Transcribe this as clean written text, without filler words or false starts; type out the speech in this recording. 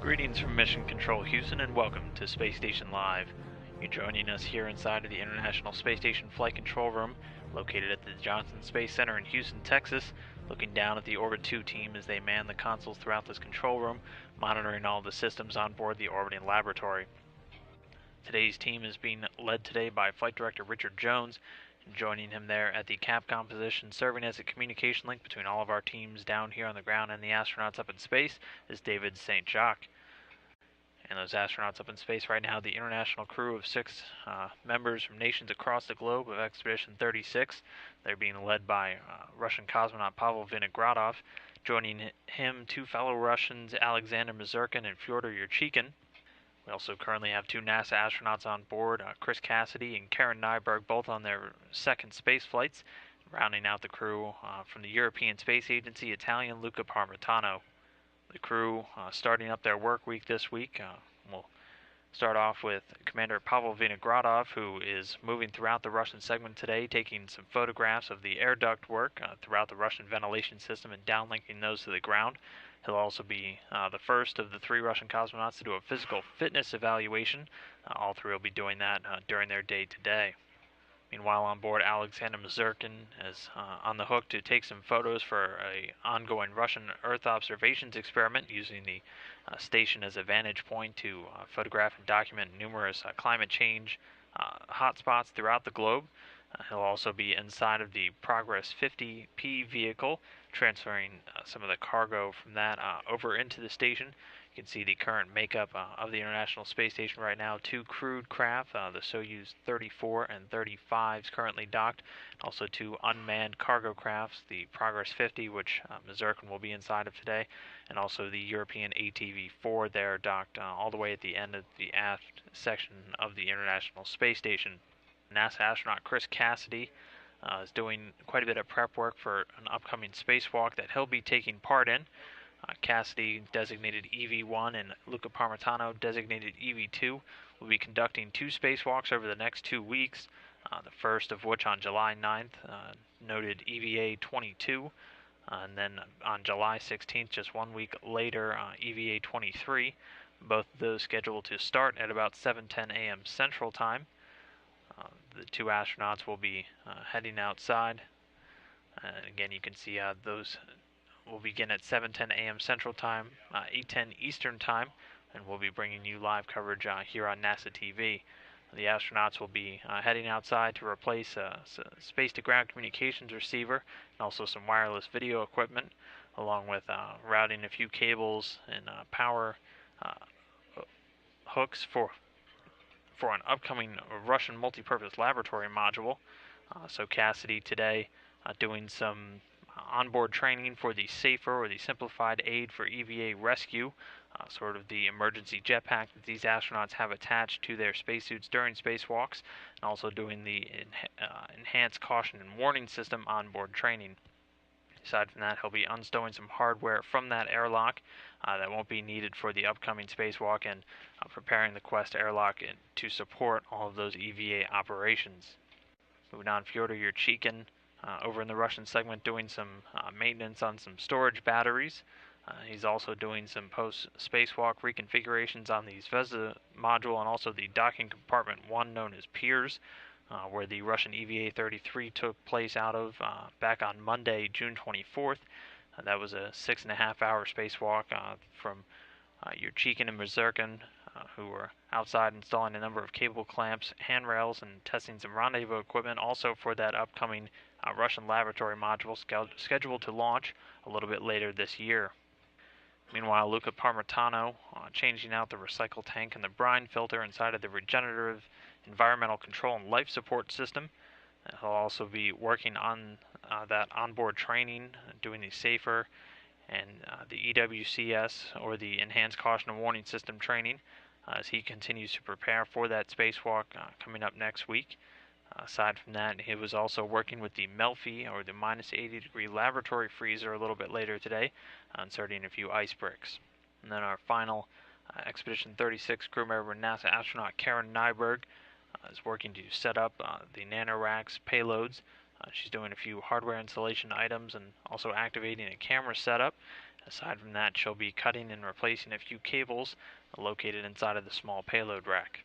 Greetings from Mission Control Houston and welcome to Space Station Live. You're joining us here inside of the International Space Station Flight Control Room, located at the Johnson Space Center in Houston, Texas, looking down at the Orbit 2 team as they man the consoles throughout this control room, monitoring all the systems on board the orbiting laboratory. Today's team is being led today by Flight Director Richard Jones, and joining him there at the Capcom position, serving as a communication link between all of our teams down here on the ground and the astronauts up in space, is David St. Jacques. And those astronauts up in space right now, the international crew of 6 members from nations across the globe of Expedition 36. They're being led by Russian cosmonaut Pavel Vinogradov. Joining him, 2 fellow Russians, Alexander Mazurkin and Fyodor Yurchikhin. We also currently have 2 NASA astronauts on board, Chris Cassidy and Karen Nyberg, both on their second space flights. Rounding out the crew from the European Space Agency, Italian Luca Parmitano. The crew starting up their work week this week. We'll start off with Commander Pavel Vinogradov, who is moving throughout the Russian segment today, taking some photographs of the air duct work throughout the Russian ventilation system and downlinking those to the ground. He'll also be the first of the 3 Russian cosmonauts to do a physical fitness evaluation. All 3 will be doing that during their day today. Meanwhile, on board, Alexander Mazurkin is on the hook to take some photos for an ongoing Russian Earth observations experiment, using the station as a vantage point to photograph and document numerous climate change hotspots throughout the globe. He'll also be inside of the Progress 50P vehicle, transferring some of the cargo from that over into the station. You can see the current makeup of the International Space Station right now. 2 crewed craft, the Soyuz 34 and 35 is currently docked. Also 2 unmanned cargo crafts, the Progress 50, which Mazurkin will be inside of today, and also the European ATV-4 there docked all the way at the end of the aft section of the International Space Station. NASA astronaut Chris Cassidy is doing quite a bit of prep work for an upcoming spacewalk that he'll be taking part in. Cassidy, designated EV-1, and Luca Parmitano, designated EV-2, will be conducting 2 spacewalks over the next 2 weeks, the first of which on July 9th, noted EVA-22, and then on July 16th, just 1 week later, EVA-23, both of those scheduled to start at about 7:10 a.m. Central Time. The 2 astronauts will be heading outside. Again, you can see those will begin at 7:10 a.m. Central Time, 8:10 Eastern Time, and we'll be bringing you live coverage here on NASA TV. The astronauts will be heading outside to replace a space-to-ground communications receiver and also some wireless video equipment, along with routing a few cables and power hooks for an upcoming Russian multipurpose laboratory module. So Cassidy today doing some onboard training for the SAFER, or the Simplified Aid for EVA Rescue, sort of the emergency jetpack that these astronauts have attached to their spacesuits during spacewalks, and also doing the enhanced caution and warning system onboard training. Aside from that, he'll be unstowing some hardware from that airlock that won't be needed for the upcoming spacewalk, and preparing the Quest airlock to support all of those EVA operations. Moving on, Fyodor Yurchikhin over in the Russian segment doing some maintenance on some storage batteries. He's also doing some post-spacewalk reconfigurations on the Zvezda module and also the docking compartment 1, known as Piers, where the Russian EVA-33 took place out of back on Monday, June 24th. That was a 6.5-hour spacewalk from Yurchikhin and Mazurkin, who were outside installing a number of cable clamps, handrails, and testing some rendezvous equipment, also for that upcoming Russian laboratory module scheduled to launch a little bit later this year. Meanwhile, Luca Parmitano changing out the recycle tank and the brine filter inside of the regenerative environmental control and life support system. He'll also be working on that onboard training, doing the SAFER and the EWCS, or the Enhanced Caution and Warning System training, as he continues to prepare for that spacewalk coming up next week. Aside from that, he was also working with the Melfi, or the minus 80-degree laboratory freezer, a little bit later today, inserting a few ice bricks. And then our final Expedition 36 crew member, NASA astronaut Karen Nyberg, is working to set up the NanoRacks payloads. She's doing a few hardware installation items and also activating a camera setup. Aside from that, she'll be cutting and replacing a few cables located inside of the small payload rack.